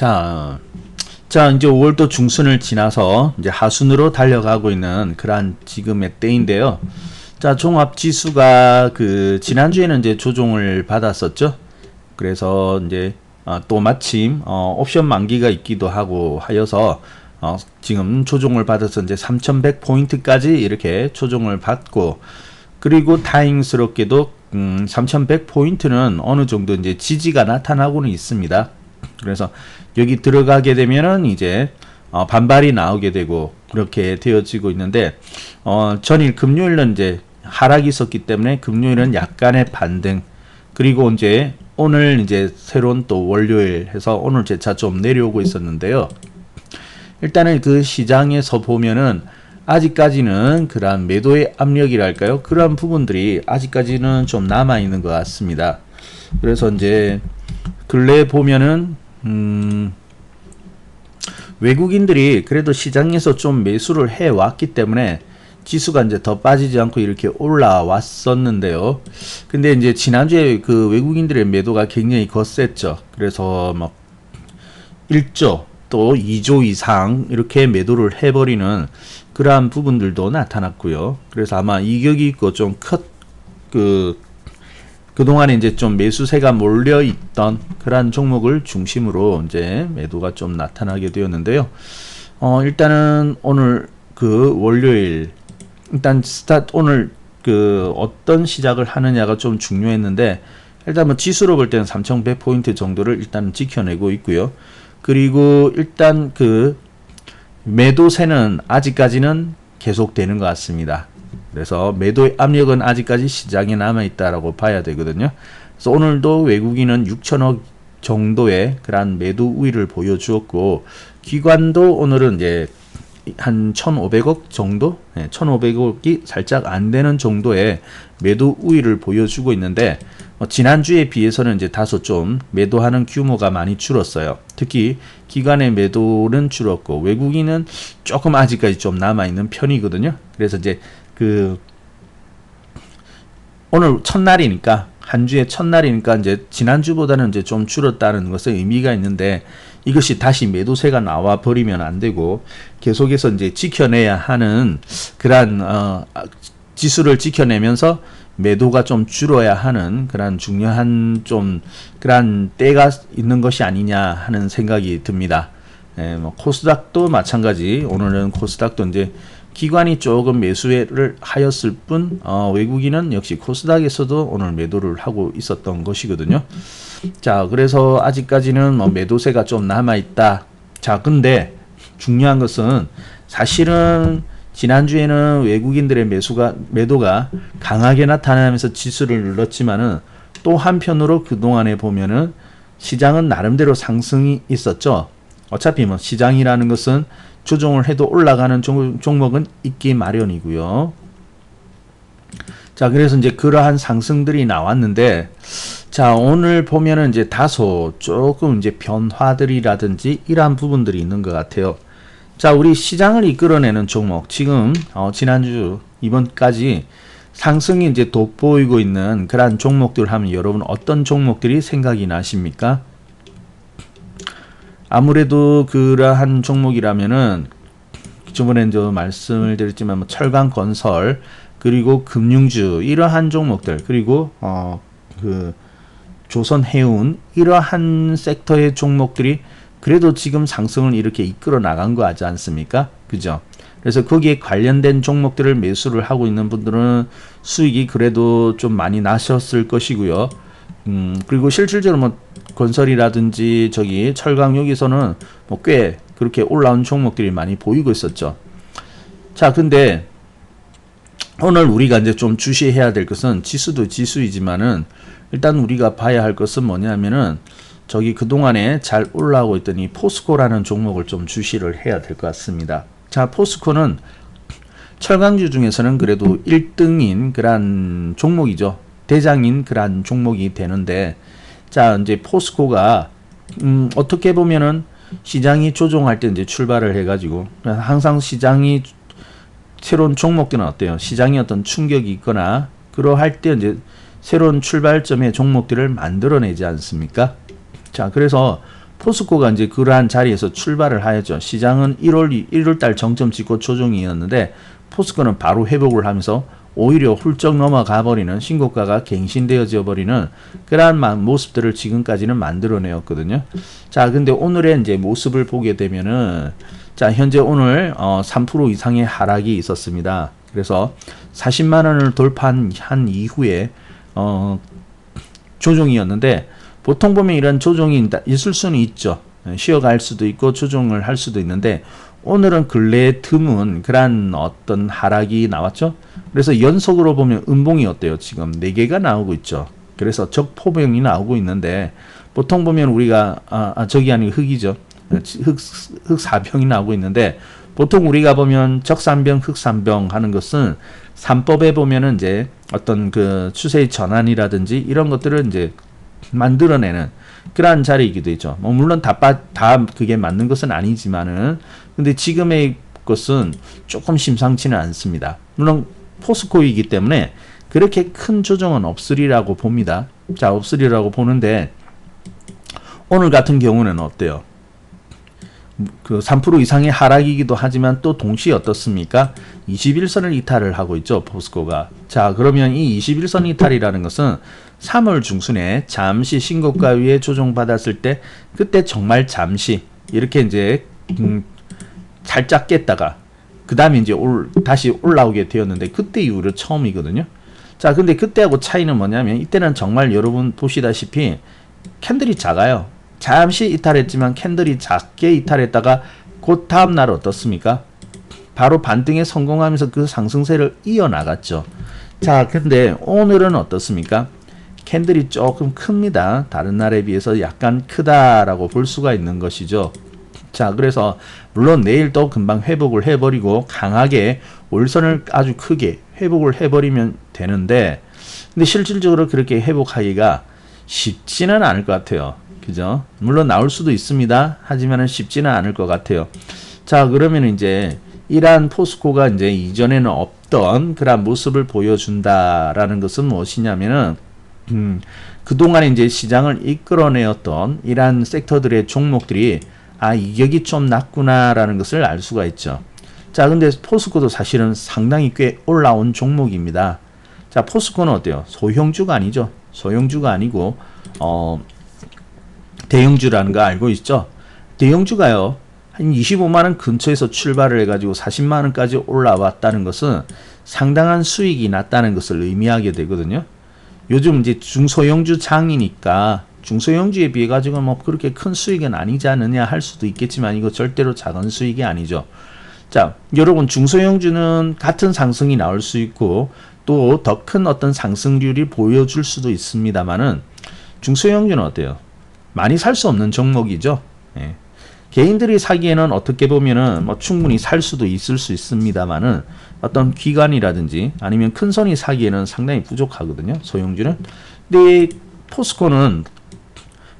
자, 이제 5월도 중순을 지나서 이제 하순으로 달려가고 있는 그러한 지금의 때인데요. 자, 종합 지수가 지난주에는 이제 조정을 받았었죠. 그래서 이제 또 마침 옵션 만기가 있기도 하고 하여서 지금 조정을 받아서 이제 3100포인트까지 이렇게 조정을 받고, 그리고 다행스럽게도 3100포인트는 어느 정도 이제 지지가 나타나고는 있습니다. 그래서 여기 들어가게 되면은 이제 반발이 나오게 되고 그렇게 되어지고 있는데, 전일 금요일은 이제 하락이 있었기 때문에 금요일은 약간의 반등, 그리고 이제 오늘 이제 새로운 또 월요일 해서 오늘 재차 좀 내려오고 있었는데요. 일단은 그 시장에서 보면은 아직까지는 그러한 매도의 압력이랄까요? 그러한 부분들이 아직까지는 좀 남아 있는 것 같습니다. 그래서 이제 근래 보면은 외국인들이 그래도 시장에서 좀 매수를 해 왔기 때문에 지수가 이제 더 빠지지 않고 이렇게 올라왔었는데요. 근데 이제 지난주에 그 외국인들의 매도가 굉장히 거셌죠. 그래서 막 1조 또 2조 이상 이렇게 매도를 해버리는 그러한 부분들도 나타났고요. 그래서 아마 이격이 있고 좀 그동안에 이제 좀 매수세가 몰려있던 그러한 종목을 중심으로 이제 매도가 좀 나타나게 되었는데요. 일단은 오늘 월요일, 일단 오늘 어떤 시작을 하느냐가 좀 중요했는데, 일단 뭐 지수로 볼 때는 3100포인트 정도를 일단 지켜내고 있고요. 그리고 일단 매도세는 아직까지는 계속되는 것 같습니다. 그래서 매도의 압력은 아직까지 시장에 남아있다라고 봐야 되거든요. 그래서 오늘도 외국인은 6천억 정도의 그런 매도 우위를 보여주었고, 기관도 오늘은 이제 한 1,500억 정도? 1,500억이 살짝 안 되는 정도의 매도 우위를 보여주고 있는데, 지난주에 비해서는 이제 다소 좀 매도하는 규모가 많이 줄었어요. 특히 기관의 매도는 줄었고, 외국인은 조금 아직까지 좀 남아있는 편이거든요. 그래서 이제 오늘 첫날이니까, 한 주의 첫날이니까 이제 지난주보다는 이제 좀 줄었다는 것에 의미가 있는데, 이것이 다시 매도세가 나와 버리면 안 되고 계속해서 이제 지켜내야 하는 그러한 지수를 지켜내면서 매도가 좀 줄어야 하는 그런 중요한 좀 그런 때가 있는 것이 아니냐 하는 생각이 듭니다. 뭐 코스닥도 마찬가지. 오늘은 코스닥도 이제 기관이 조금 매수를 하였을 뿐 외국인은 역시 코스닥에서도 오늘 매도를 하고 있었던 것이거든요. 자, 그래서 아직까지는 뭐 매도세가 좀 남아있다. 자, 근데 중요한 것은 사실은 지난주에는 외국인들의 매도가 강하게 나타나면서 지수를 눌렀지만은, 또 한편으로 그동안에 보면은 시장은 나름대로 상승이 있었죠. 어차피 뭐 시장이라는 것은 조정을 해도 올라가는 종목은 있기 마련이고요. 자, 그래서 이제 그러한 상승들이 나왔는데, 자, 오늘 보면은 이제 다소 조금 이제 변화들이라든지 이러한 부분들이 있는 것 같아요. 자, 우리 시장을 이끌어내는 종목, 지금 지난주 이번까지 상승이 이제 돋보이고 있는 그러한 종목들 하면 여러분 어떤 종목들이 생각이 나십니까? 아무래도 그러한 종목이라면은 저번에 이제 말씀을 드렸지만 뭐 철강 건설, 그리고 금융주 이러한 종목들, 그리고 조선 해운 이러한 섹터의 종목들이 그래도 지금 상승을 이렇게 이끌어 나간 거 하지 않습니까? 그죠? 그래서 거기에 관련된 종목들을 매수를 하고 있는 분들은 수익이 그래도 좀 많이 나셨을 것이고요. 그리고 실질적으로 뭐 건설이라든지 저기 철강 여기서는 뭐 꽤 그렇게 올라온 종목들이 많이 보이고 있었죠. 자, 근데 오늘 우리가 이제 좀 주시해야 될 것은, 지수도 지수이지만은 일단 우리가 봐야 할 것은 뭐냐면은 저기 그동안에 잘 올라오고 있던 이 포스코라는 종목을 좀 주시를 해야 될 것 같습니다. 자, 포스코는 철강주 중에서는 그래도 1등인 그런 종목이죠. 대장인 그런 종목이 되는데, 자, 이제 포스코가 어떻게 보면은 시장이 조종할 때 이제 출발을 해가지고, 항상 시장이 새로운 종목들은 어때요? 시장에 어떤 충격이 있거나 그러할 때 이제 새로운 출발점의 종목들을 만들어내지 않습니까? 자, 그래서 포스코가 이제 그러한 자리에서 출발을 하였죠. 시장은 1월달 정점 찍고 조정이었는데 포스코는 바로 회복을 하면서 오히려 훌쩍 넘어가 버리는 신고가가 갱신되어져 버리는 그러한 모습들을 지금까지는 만들어내었거든요. 자, 근데 오늘의 이제 모습을 보게 되면은 자, 현재 오늘 3% 이상의 하락이 있었습니다. 그래서 40만 원을 돌파한 이후에 조정이었는데 보통 보면 이런 조정이 있을 수는 있죠. 쉬어갈 수도 있고 조정을 할 수도 있는데 오늘은 근래에 드문 그런 어떤 하락이 나왔죠. 그래서 연속으로 보면 음봉이 어때요? 지금 4개가 나오고 있죠. 그래서 적포병이 나오고 있는데 보통 보면 우리가 적이 아니고 흑이죠. 흑사병이 나오고 있는데 보통 우리가 보면 적산병, 흑산병 하는 것은 3법에 보면은 이제 어떤 그 추세의 전환이라든지 이런 것들을 이제 만들어내는 그러한 자리이기도 했죠. 뭐 물론 다 그게 맞는 것은 아니지만은 근데 지금의 것은 조금 심상치는 않습니다. 물론 포스코이기 때문에 그렇게 큰 조정은 없으리라고 봅니다. 자, 없으리라고 보는데 오늘 같은 경우는 어때요? 그 3% 이상의 하락이기도 하지만 또 동시에 어떻습니까? 21선을 이탈을 하고 있죠, 포스코가. 자, 그러면 이 21선 이탈이라는 것은 3월 중순에 잠시 신고가 위에 조정받았을 때 그때 정말 잠시 이렇게 이제 살짝 깼다가 그 다음에 이제 다시 올라오게 되었는데 그때 이후로 처음이거든요. 자, 근데 그때하고 차이는 뭐냐면 이때는 정말 여러분 보시다시피 캔들이 작아요. 잠시 이탈했지만 캔들이 작게 이탈했다가 곧 다음날 어떻습니까? 바로 반등에 성공하면서 그 상승세를 이어나갔죠. 자, 근데 오늘은 어떻습니까? 캔들이 조금 큽니다. 다른 날에 비해서 약간 크다라고 볼 수가 있는 것이죠. 자, 그래서 물론 내일도 금방 회복을 해버리고 강하게 월선을 아주 크게 회복을 해버리면 되는데 근데 실질적으로 그렇게 회복하기가 쉽지는 않을 것 같아요. 그죠? 물론 나올 수도 있습니다. 하지만은 쉽지는 않을 것 같아요. 자, 그러면 이제 이러한 포스코가 이제 이전에는 없던 그런 모습을 보여준다라는 것은 무엇이냐면은 그동안에 이제 시장을 이끌어내었던 이러한 섹터들의 종목들이 이격이 좀 낮구나라는 것을 알 수가 있죠. 자, 근데 포스코도 사실은 상당히 꽤 올라온 종목입니다. 자, 포스코는 어때요? 소형주가 아니죠. 소형주가 아니고 대형주라는 거 알고 있죠? 대형주가요. 한 25만원 근처에서 출발을 해가지고 40만원까지 올라왔다는 것은 상당한 수익이 났다는 것을 의미하게 되거든요. 요즘 이제 중소형주 장이니까 중소형주에 비해 가지고 뭐 그렇게 큰 수익은 아니지 않느냐 할 수도 있겠지만 이거 절대로 작은 수익이 아니죠. 자, 여러분 중소형주는 같은 상승이 나올 수 있고 또 더 큰 어떤 상승률이 보여줄 수도 있습니다만은 중소형주는 어때요? 많이 살 수 없는 종목이죠. 예. 개인들이 사기에는 어떻게 보면은 뭐 충분히 살 수도 있을 수 있습니다만은 어떤 기관이라든지 아니면 큰 손이 사기에는 상당히 부족하거든요. 소형주는. 근데 포스코는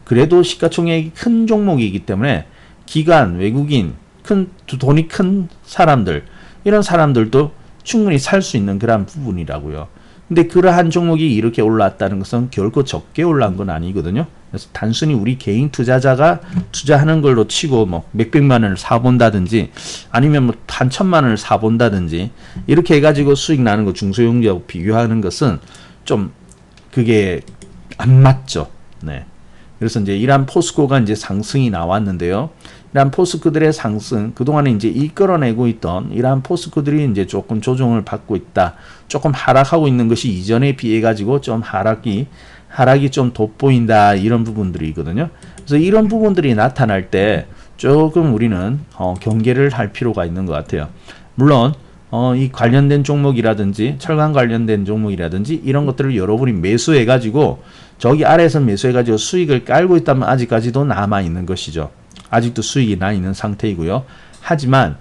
그래도 시가총액이 큰 종목이기 때문에 기관, 외국인, 돈이 큰 사람들 이런 사람들도 충분히 살 수 있는 그런 부분이라고요. 근데 그러한 종목이 이렇게 올랐다는 것은 결코 적게 올라온 건 아니거든요. 그래서 단순히 우리 개인 투자자가 투자하는 걸로 치고 뭐 몇백만 원을 사본다든지 아니면 뭐 한 천만 원을 사본다든지 이렇게 해가지고 수익 나는 거 중소형주하고 비교하는 것은 좀 그게 안 맞죠. 네. 그래서 이제 이러한 포스코가 이제 상승이 나왔는데요. 이러한 포스코들의 상승, 그동안에 이제 이끌어내고 있던 이러한 포스코들이 이제 조금 조정을 받고 있다. 조금 하락하고 있는 것이 이전에 비해 가지고 좀 하락이 좀 돋보인다. 이런 부분들이거든요. 그래서 이런 부분들이 나타날 때 조금 우리는 경계를 할 필요가 있는 것 같아요. 물론 이 관련된 종목이라든지 철강 관련된 종목이라든지 이런 것들을 여러분이 매수해 가지고 저기 아래에서 매수해 가지고 수익을 깔고 있다면 아직까지도 남아 있는 것이죠. 아직도 수익이 나 있는 상태이고요. 하지만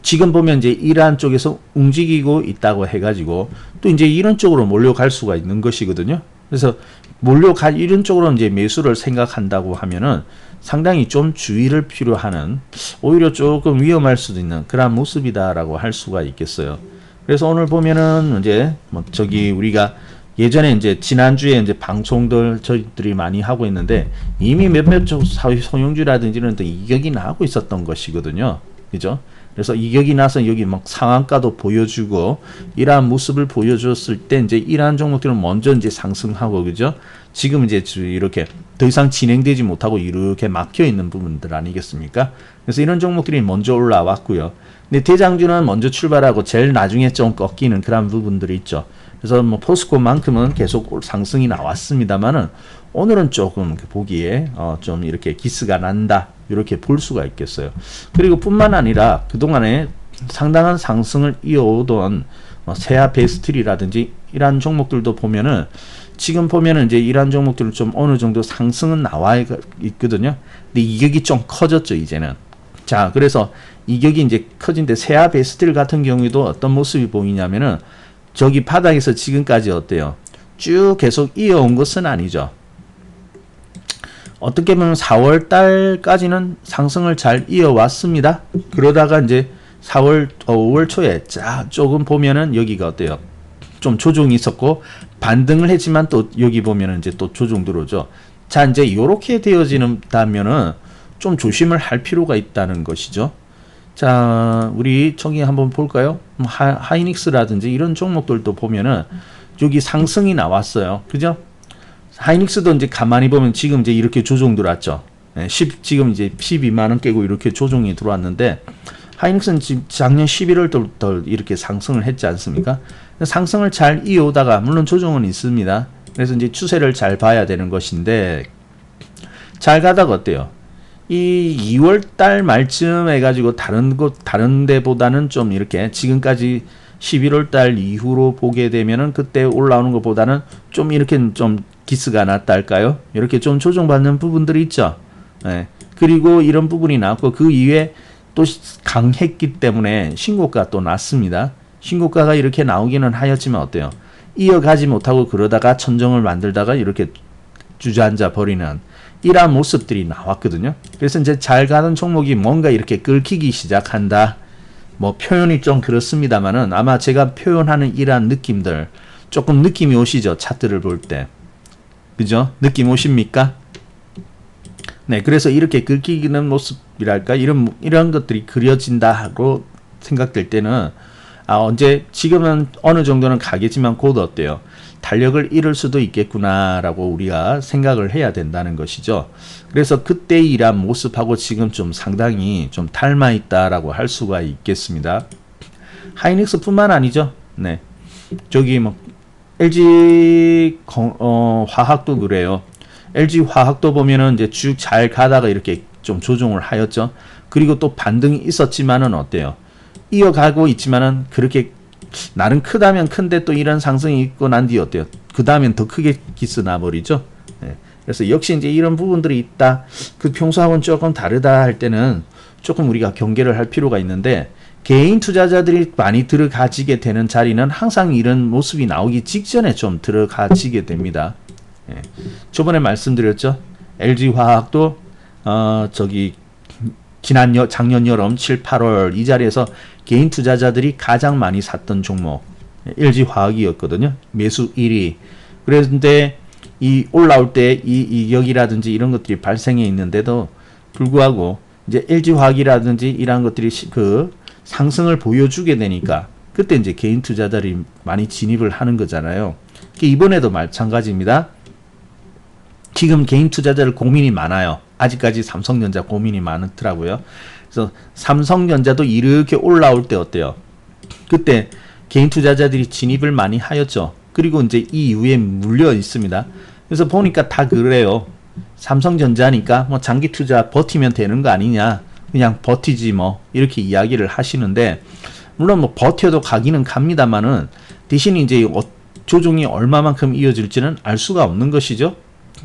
지금 보면 이제 이러한 쪽에서 움직이고 있다고 해가지고 또 이제 이런 쪽으로 몰려갈 수가 있는 것이거든요. 그래서 이런 쪽으로 이제 매수를 생각한다고 하면은 상당히 좀 주의를 필요하는 오히려 조금 위험할 수도 있는 그런 모습이다라고 할 수가 있겠어요. 그래서 오늘 보면은 이제 뭐 우리가 예전에 이제 지난주에 이제 방송들 저희들이 많이 하고 있는데 이미 몇몇 소형주라든지 이런 데 이격이 나고 있었던 것이거든요. 그죠? 그래서 이격이 나서 여기 막 상한가도 보여주고 이러한 모습을 보여줬을 때 이제 이러한 종목들은 먼저 이제 상승하고 그죠? 지금 이제 이렇게 더 이상 진행되지 못하고 이렇게 막혀 있는 부분들 아니겠습니까? 그래서 이런 종목들이 먼저 올라왔고요. 근데 대장주는 먼저 출발하고 제일 나중에 좀 꺾이는 그런 부분들이 있죠. 그래서 뭐 포스코만큼은 계속 상승이 나왔습니다만은 오늘은 조금 보기에 좀 이렇게 기스가 난다 이렇게 볼 수가 있겠어요. 그리고 뿐만 아니라 그동안에 상당한 상승을 이어오던 세아 베스트리라든지 이러한 종목들도 보면은 지금 보면은 이제 이러한 종목들은 좀 어느 정도 상승은 나와 있거든요. 근데 이격이 좀 커졌죠 이제는. 자, 그래서 이격이 이제 커진데 세아 베스트리 같은 경우에도 어떤 모습이 보이냐면은 저기 바닥에서 지금까지 어때요? 쭉 계속 이어온 것은 아니죠. 어떻게 보면 4월 달까지는 상승을 잘 이어왔습니다. 그러다가 이제 5월 초에 조금 보면은 여기가 어때요? 좀 조정이 있었고 반등을 했지만 또 여기 보면은 이제 또 조정 들어오죠. 자, 이제 이렇게 되어진다면은 좀 조심을 할 필요가 있다는 것이죠. 자, 우리 저기 한번 볼까요? 하이닉스라든지 이런 종목들도 보면은 여기 상승이 나왔어요. 그죠? 하이닉스도 이제 가만히 보면 지금 이제 이렇게 조정 들어왔죠. 지금 이제 12만원 깨고 이렇게 조정이 들어왔는데 하이닉스는 지금 작년 11월부터 이렇게 상승을 했지 않습니까? 상승을 잘 이어오다가 물론 조정은 있습니다. 그래서 이제 추세를 잘 봐야 되는 것인데 잘 가다가 어때요? 이 2월 달 말쯤 해가지고 다른 데보다는 좀 이렇게 지금까지 11월 달 이후로 보게 되면은 그때 올라오는 것보다는 좀 이렇게 좀 기스가 났다 할까요? 이렇게 좀 조정받는 부분들이 있죠. 네. 그리고 이런 부분이 나왔고 그 이후에 또 강했기 때문에 신고가 또 났습니다. 신고가가 이렇게 나오기는 하였지만 어때요? 이어가지 못하고 그러다가 천정을 만들다가 이렇게 주저앉아 버리는 이러한 모습들이 나왔거든요. 그래서 이제 잘 가는 종목이 뭔가 이렇게 끓기기 시작한다. 뭐 표현이 좀 그렇습니다만은 아마 제가 표현하는 이러한 느낌들 조금 느낌이 오시죠? 차트를 볼 때. 그죠? 느낌 오십니까? 네, 그래서 이렇게 긁히는 모습이랄까 이런 것들이 그려진다고 생각될 때는 언제 지금은 어느 정도는 가겠지만 곧 어때요? 탄력을 잃을 수도 있겠구나라고 우리가 생각을 해야 된다는 것이죠. 그래서 그때 일한 모습하고 지금 좀 상당히 좀 닮아 있다라고 할 수가 있겠습니다. 하이닉스뿐만 아니죠. 네, 저기 뭐 LG 화학도 그래요. LG 화학도 보면은 이제 쭉 잘 가다가 이렇게 좀 조정을 하였죠. 그리고 또 반등이 있었지만은 어때요? 이어가고 있지만은 그렇게 나름 크다면 큰데 또 이런 상승이 있고 난 뒤 어때요? 그 다음엔 더 크게 기스 나버리죠. 네. 그래서 역시 이제 이런 부분들이 있다. 그 평소하고는 조금 다르다 할 때는 조금 우리가 경계를 할 필요가 있는데 개인 투자자들이 많이 들어가지게 되는 자리는 항상 이런 모습이 나오기 직전에 좀 들어가지게 됩니다. 네. 저번에 말씀드렸죠. LG화학도 저기 작년 여름 7, 8월 이 자리에서 개인 투자자들이 가장 많이 샀던 종목 LG화학이었거든요. 매수 1위. 그런데 이 올라올 때 이 이격이라든지 이런 것들이 발생해 있는데도 불구하고 이제 LG화학이라든지 이런 것들이 그 상승을 보여주게 되니까 그때 이제 개인 투자자들이 많이 진입을 하는 거잖아요. 이번에도 마찬가지입니다. 지금 개인 투자자들 고민이 많아요. 아직까지 삼성전자 고민이 많더라고요. 그래서 삼성전자도 이렇게 올라올 때 어때요? 그때 개인 투자자들이 진입을 많이 하였죠. 그리고 이제 이 이후에 물려 있습니다. 그래서 보니까 다 그래요. 삼성전자니까 뭐 장기 투자 버티면 되는 거 아니냐. 그냥 버티지 뭐 이렇게 이야기를 하시는데 물론 뭐 버텨도 가기는 갑니다만은 대신 이제 조정이 얼마만큼 이어질지는 알 수가 없는 것이죠.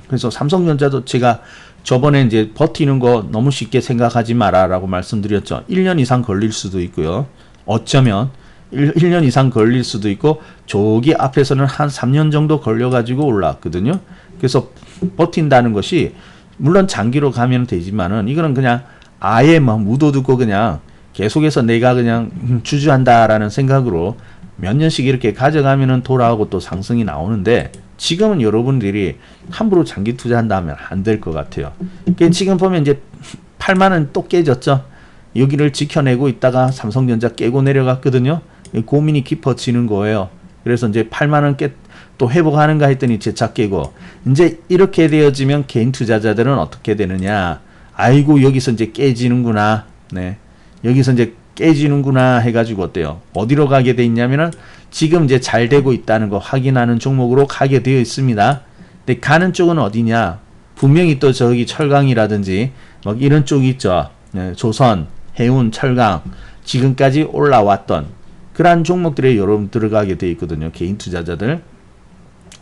그래서 삼성전자도 제가 저번에 이제 버티는 거 너무 쉽게 생각하지 마라라고 말씀드렸죠. 1년 이상 걸릴 수도 있고요. 어쩌면 1년 이상 걸릴 수도 있고 저기 앞에서는 한 3년 정도 걸려가지고 올라왔거든요. 그래서 버틴다는 것이 물론 장기로 가면 되지만은 이거는 그냥 아예 막 묻어두고 그냥 계속해서 내가 그냥 주저한다라는 생각으로 몇 년씩 이렇게 가져가면은 돌아오고 또 상승이 나오는데 지금은 여러분들이 함부로 장기 투자한다면 안 될 것 같아요. 그러니까 지금 보면 이제 8만 원 또 깨졌죠. 여기를 지켜내고 있다가 삼성전자 깨고 내려갔거든요. 고민이 깊어지는 거예요. 그래서 이제 8만 원 또 회복하는가 했더니 재차 깨고 이제 이렇게 되어지면 개인 투자자들은 어떻게 되느냐. 아이고 여기서 이제 깨지는구나. 네. 여기서 이제 깨지는구나 해가지고 어때요? 어디로 가게 돼 있냐면은 지금 이제 잘 되고 있다는 거 확인하는 종목으로 가게 되어 있습니다. 근데 가는 쪽은 어디냐? 분명히 또 저기 철강이라든지 막 이런 쪽이 있죠. 네. 조선, 해운, 철강 지금까지 올라왔던 그러한 종목들에 여러분 들어가게 돼 있거든요. 개인 투자자들.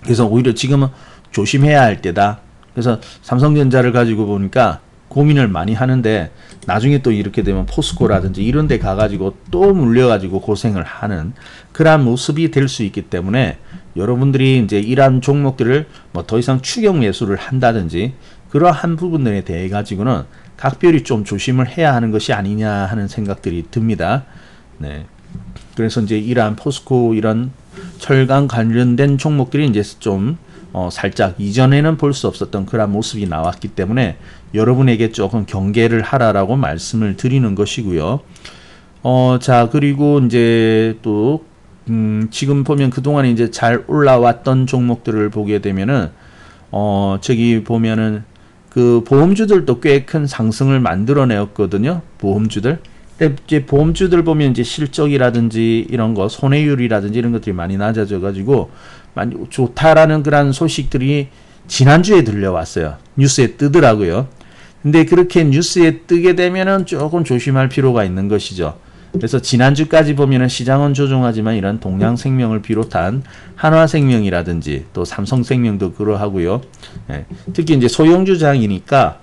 그래서 오히려 지금은 조심해야 할 때다. 그래서 삼성전자를 가지고 보니까 고민을 많이 하는데 나중에 또 이렇게 되면 포스코라든지 이런 데 가가지고 또 물려가지고 고생을 하는 그러한 모습이 될 수 있기 때문에 여러분들이 이제 이러한 종목들을 뭐 더 이상 추격 매수를 한다든지 그러한 부분들에 대해 가지고는 각별히 좀 조심을 해야 하는 것이 아니냐 하는 생각들이 듭니다. 네. 그래서 이제 이러한 포스코 이런 철강 관련된 종목들이 이제 좀 살짝 이전에는 볼 수 없었던 그런 모습이 나왔기 때문에 여러분에게 조금 경계를 하라라고 말씀을 드리는 것이고요. 자, 그리고 이제 또 지금 보면 그동안 이제 잘 올라왔던 종목들을 보게 되면은 저기 보면은 그 보험주들도 꽤 큰 상승을 만들어내었거든요. 보험주들. 근데 이제 보험주들 보면 이제 실적이라든지 이런 거 손해율이라든지 이런 것들이 많이 낮아져 가지고 많이 좋다라는 그런 소식들이 지난주에 들려왔어요. 뉴스에 뜨더라고요. 근데 그렇게 뉴스에 뜨게 되면은 조금 조심할 필요가 있는 것이죠. 그래서 지난주까지 보면은 시장은 조종하지만 이런 동양생명을 비롯한 한화생명이라든지 또 삼성생명도 그러하고요. 예, 특히 이제 소형주장이니까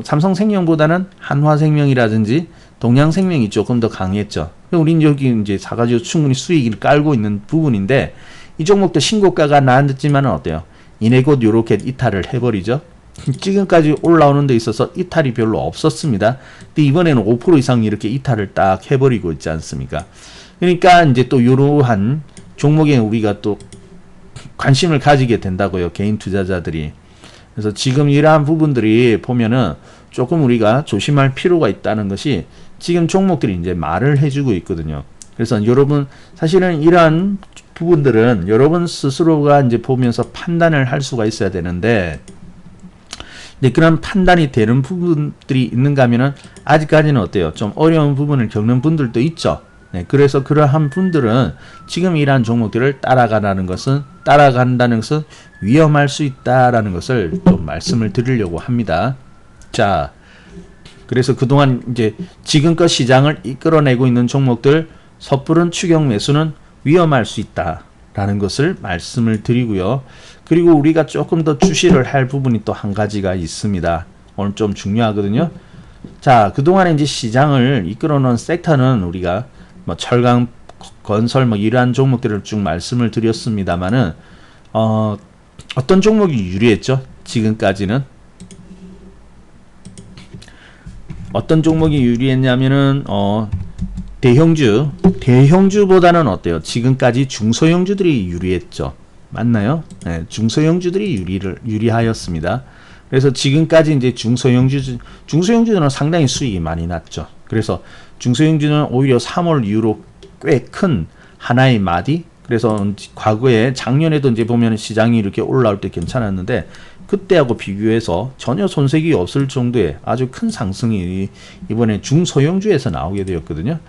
삼성생명보다는 한화생명이라든지 동양생명이 조금 더 강했죠. 우린 여기 이제 사가지고 충분히 수익을 깔고 있는 부분인데 이 종목도 신고가가 나왔지만 어때요? 이내 곧 요렇게 이탈을 해버리죠. 지금까지 올라오는 데 있어서 이탈이 별로 없었습니다. 근데 이번에는 5% 이상 이렇게 이탈을 딱 해버리고 있지 않습니까? 그러니까 이제 또 이러한 종목에 우리가 또 관심을 가지게 된다고요. 개인 투자자들이. 그래서 지금 이러한 부분들이 보면은 조금 우리가 조심할 필요가 있다는 것이 지금 종목들이 이제 말을 해주고 있거든요. 그래서 여러분 사실은 이러한 부분들은 여러분 스스로가 이제 보면서 판단을 할 수가 있어야 되는데 그런 판단이 되는 부분들이 있는가 하면은 아직까지는 어때요? 좀 어려운 부분을 겪는 분들도 있죠. 네, 그래서 그러한 분들은 지금 이러한 종목들을 따라간다는 것은 위험할 수 있다라는 것을 좀 말씀을 드리려고 합니다. 자, 그래서 그동안 이제 지금껏 시장을 이끌어내고 있는 종목들 섣부른 추격 매수는 위험할 수 있다라는 것을 말씀을 드리고요. 그리고 우리가 조금 더 주시를 할 부분이 또 한 가지가 있습니다. 오늘 좀 중요하거든요. 자, 그동안에 이제 시장을 이끌어놓은 섹터는 우리가 뭐 철강, 건설 뭐 이러한 종목들을 쭉 말씀을 드렸습니다만은 어떤 종목이 유리했죠? 지금까지는 어떤 종목이 유리했냐면은 대형주보다는 어때요? 지금까지 중소형주들이 유리했죠. 맞나요? 네, 중소형주들이 유리하였습니다. 그래서 지금까지 이제 중소형주들은 상당히 수익이 많이 났죠. 그래서 중소형주는 오히려 3월 이후로 꽤 큰 하나의 마디. 그래서 과거에 작년에도 이제 보면 시장이 이렇게 올라올 때 괜찮았는데 그때하고 비교해서 전혀 손색이 없을 정도의 아주 큰 상승이 이번에 중소형주에서 나오게 되었거든요.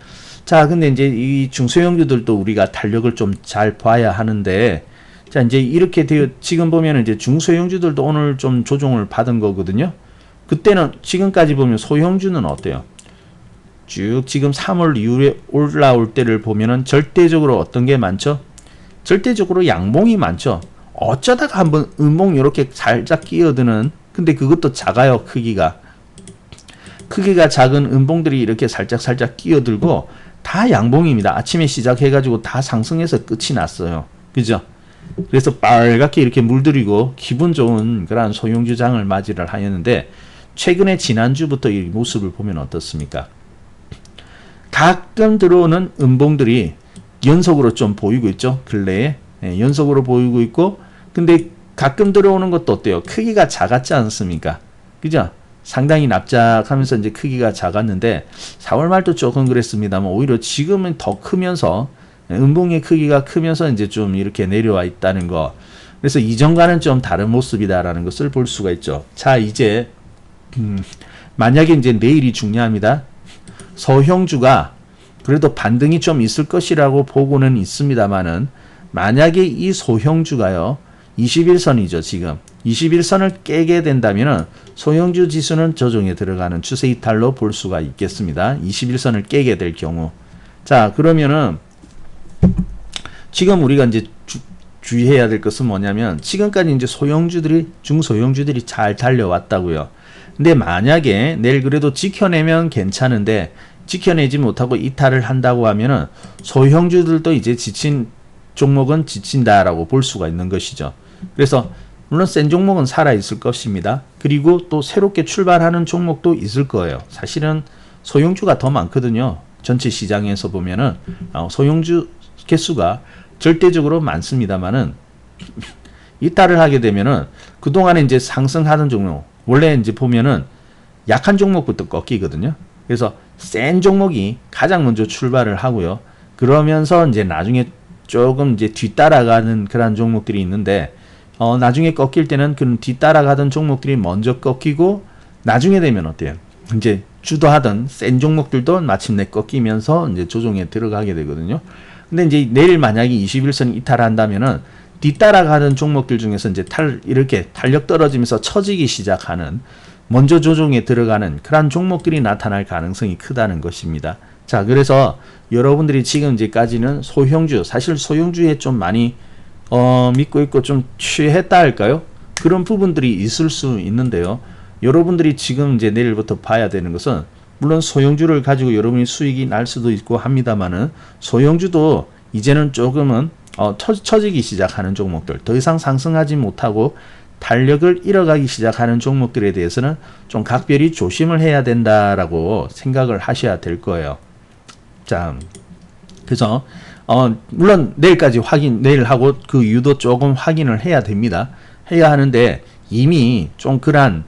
자, 근데 이제 이 중소형주들도 우리가 탄력을 좀 잘 봐야 하는데, 자, 이제 이렇게 지금 보면 이제 중소형주들도 오늘 좀 조정을 받은 거거든요. 그때는 지금까지 보면 소형주는 어때요? 쭉 지금 3월 이후에 올라올 때를 보면은 절대적으로 어떤 게 많죠? 절대적으로 양봉이 많죠. 어쩌다가 한번 음봉 이렇게 살짝 끼어드는, 근데 그것도 작아요. 크기가 작은 음봉들이 이렇게 살짝 끼어들고 다 양봉입니다. 아침에 시작해가지고 다 상승해서 끝이 났어요. 그죠? 그래서 빨갛게 이렇게 물들이고 기분 좋은 그런 소형주장을 맞이를 하였는데, 최근에 지난주부터 이 모습을 보면 어떻습니까? 가끔 들어오는 음봉들이 연속으로 좀 보이고 있죠. 근래에 연속으로 보이고 있고, 근데 가끔 들어오는 것도 어때요? 크기가 작았지 않습니까? 그죠? 상당히 납작하면서 이제 크기가 작았는데 4월 말도 조금 그랬습니다만 오히려 지금은 더 크면서 음봉의 크기가 크면서 이제 좀 이렇게 내려와 있다는 거. 그래서 이전과는 좀 다른 모습이다라는 것을 볼 수가 있죠. 자, 이제 만약에 이제 내일이 중요합니다. 서형주가 그래도 반등이 좀 있을 것이라고 보고는 있습니다만은 만약에 이 소형주가요 21선이죠. 지금 21선을 깨게 된다면 소형주 지수는 조정에 들어가는 추세 이탈로 볼 수가 있겠습니다. 21선을 깨게 될 경우. 자, 그러면은 지금 우리가 이제 주의해야 될 것은 뭐냐면 지금까지 이제 소형주들이 중소형주들이 잘 달려왔다고요. 근데 만약에 내일 그래도 지켜내면 괜찮은데 지켜내지 못하고 이탈을 한다고 하면은 소형주들도 이제 지친 종목은 지친다라고 볼 수가 있는 것이죠. 그래서 물론 센 종목은 살아있을 것입니다. 그리고 또 새롭게 출발하는 종목도 있을 거예요. 사실은 소형주가 더 많거든요. 전체 시장에서 보면은 소형주 개수가 절대적으로 많습니다만은 이탈을 하게 되면은 그동안에 이제 상승하던 종목 원래 이제 보면은 약한 종목부터 꺾이거든요. 그래서 센 종목이 가장 먼저 출발을 하고요. 그러면서 이제 나중에 조금 이제 뒤따라가는 그런 종목들이 있는데 나중에 꺾일 때는 그 뒤따라가던 종목들이 먼저 꺾이고 나중에 되면 어때요? 이제 주도하던 센 종목들도 마침내 꺾이면서 이제 조정에 들어가게 되거든요. 근데 이제 내일 만약에 21선 이탈한다면은 뒤따라가던 종목들 중에서 이제 이렇게 탄력 떨어지면서 처지기 시작하는 먼저 조정에 들어가는 그런 종목들이 나타날 가능성이 크다는 것입니다. 자, 그래서 여러분들이 지금 이제까지는 소형주, 사실 소형주에 좀 많이 믿고 있고 좀 취했다 할까요? 그런 부분들이 있을 수 있는데요. 여러분들이 지금 이제 내일부터 봐야 되는 것은 물론 소형주를 가지고 여러분이 수익이 날 수도 있고 합니다만은 소형주도 이제는 조금은 처지기 시작하는 종목들, 더 이상 상승하지 못하고 탄력을 잃어가기 시작하는 종목들에 대해서는 좀 각별히 조심을 해야 된다라고 생각을 하셔야 될 거예요. 자, 그래서 물론 내일까지 내일 하고 그 이유도 조금 확인을 해야 됩니다. 해야 하는데 이미 좀 그러한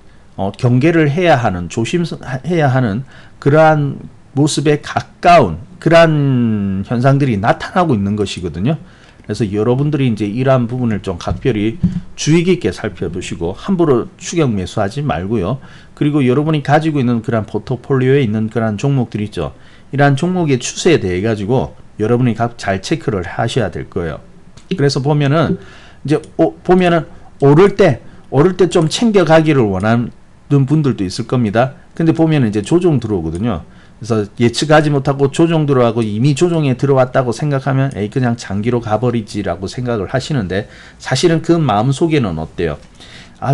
경계를 해야 하는, 조심해야 하는 그러한 모습에 가까운 그러한 현상들이 나타나고 있는 것이거든요. 그래서 여러분들이 이제 이러한 부분을 좀 각별히 주의 깊게 살펴보시고 함부로 추격 매수하지 말고요. 그리고 여러분이 가지고 있는 그런 포트폴리오에 있는 그런 종목들이 있죠. 이러한 종목의 추세에 대해 가지고 여러분이 잘 체크를 하셔야 될 거예요. 그래서 보면은 이제 보면은 오를 때 좀 챙겨가기를 원하는 분들도 있을 겁니다. 근데 보면은 이제 조정 들어오거든요. 그래서 예측하지 못하고 조정 들어가고 이미 조정에 들어왔다고 생각하면 에이 그냥 장기로 가버리지라고 생각을 하시는데 사실은 그 마음속에는 어때요?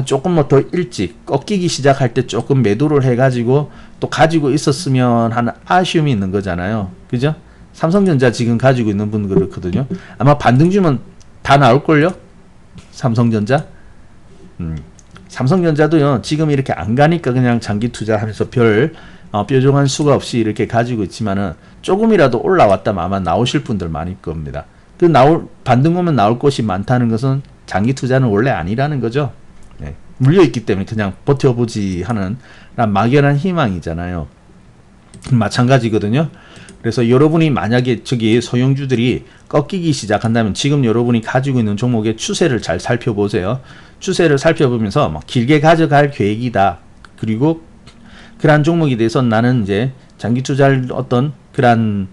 조금 더 일찍 꺾이기 시작할 때 조금 매도를 해가지고 또 가지고 있었으면 하는 아쉬움이 있는 거잖아요. 그죠? 삼성전자 지금 가지고 있는 분 그렇거든요. 아마 반등 주면 다 나올걸요? 삼성전자? 삼성전자도요, 지금 이렇게 안 가니까 그냥 장기 투자하면서 뾰족한 수가 없이 이렇게 가지고 있지만은 조금이라도 올라왔다면 아마 나오실 분들 많을 겁니다. 반등 오면 나올 곳이 많다는 것은 장기 투자는 원래 아니라는 거죠. 네. 물려있기 때문에 그냥 버텨보지 하는 막연한 희망이잖아요. 마찬가지거든요. 그래서 여러분이 만약에 소형주들이 꺾이기 시작한다면 지금 여러분이 가지고 있는 종목의 추세를 잘 살펴보세요. 추세를 살펴보면서 길게 가져갈 계획이다. 그리고 그러한 종목에 대해서 나는 이제 장기 투자를 어떤 그러한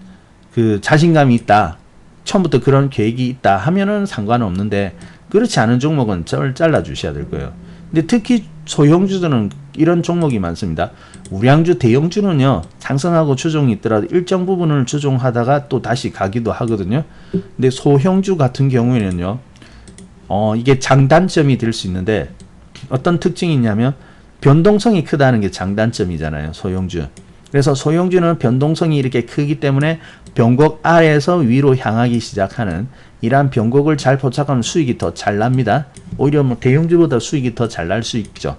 자신감이 있다. 처음부터 그런 계획이 있다 하면은 상관없는데 그렇지 않은 종목은 잘라 주셔야 될 거예요. 근데 특히 소형주들은 이런 종목이 많습니다. 우량주, 대형주는요, 상승하고 추종이 있더라도 일정 부분을 추종하다가 또 다시 가기도 하거든요. 근데 소형주 같은 경우에는요, 이게 장단점이 될 수 있는데 어떤 특징이 있냐면 변동성이 크다는 게 장단점이잖아요, 소형주. 그래서 소형주는 변동성이 이렇게 크기 때문에 변곡 아래에서 위로 향하기 시작하는 이러한 변곡을 잘 포착하면 수익이 더 잘 납니다. 오히려 대형주보다 수익이 더 잘 날 수 있죠.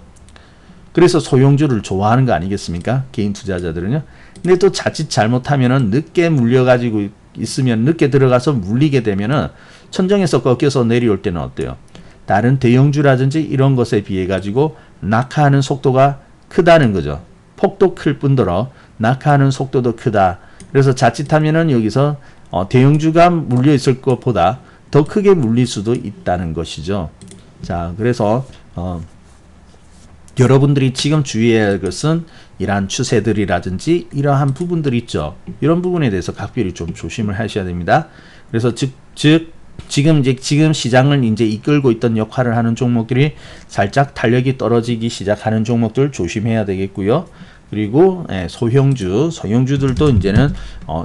그래서 소형주를 좋아하는 거 아니겠습니까? 개인 투자자들은요. 근데 또 자칫 잘못하면은 늦게 물려가지고 있으면 늦게 들어가서 물리게 되면은 천정에서 꺾여서 내려올 때는 어때요? 다른 대형주라든지 이런 것에 비해 가지고 낙하하는 속도가 크다는 거죠. 폭도 클 뿐더러 낙하하는 속도도 크다. 그래서 자칫하면은 여기서 대형주가 물려 있을 것보다 더 크게 물릴 수도 있다는 것이죠. 자, 그래서 여러분들이 지금 주의해야 할 것은 이러한 추세들이라든지 이러한 부분들 있죠. 이런 부분에 대해서 각별히 좀 조심을 하셔야 됩니다. 그래서 지금 시장을 이제 이끌고 있던 역할을 하는 종목들이 살짝 탄력이 떨어지기 시작하는 종목들 조심해야 되겠고요. 그리고 소형주들도 이제는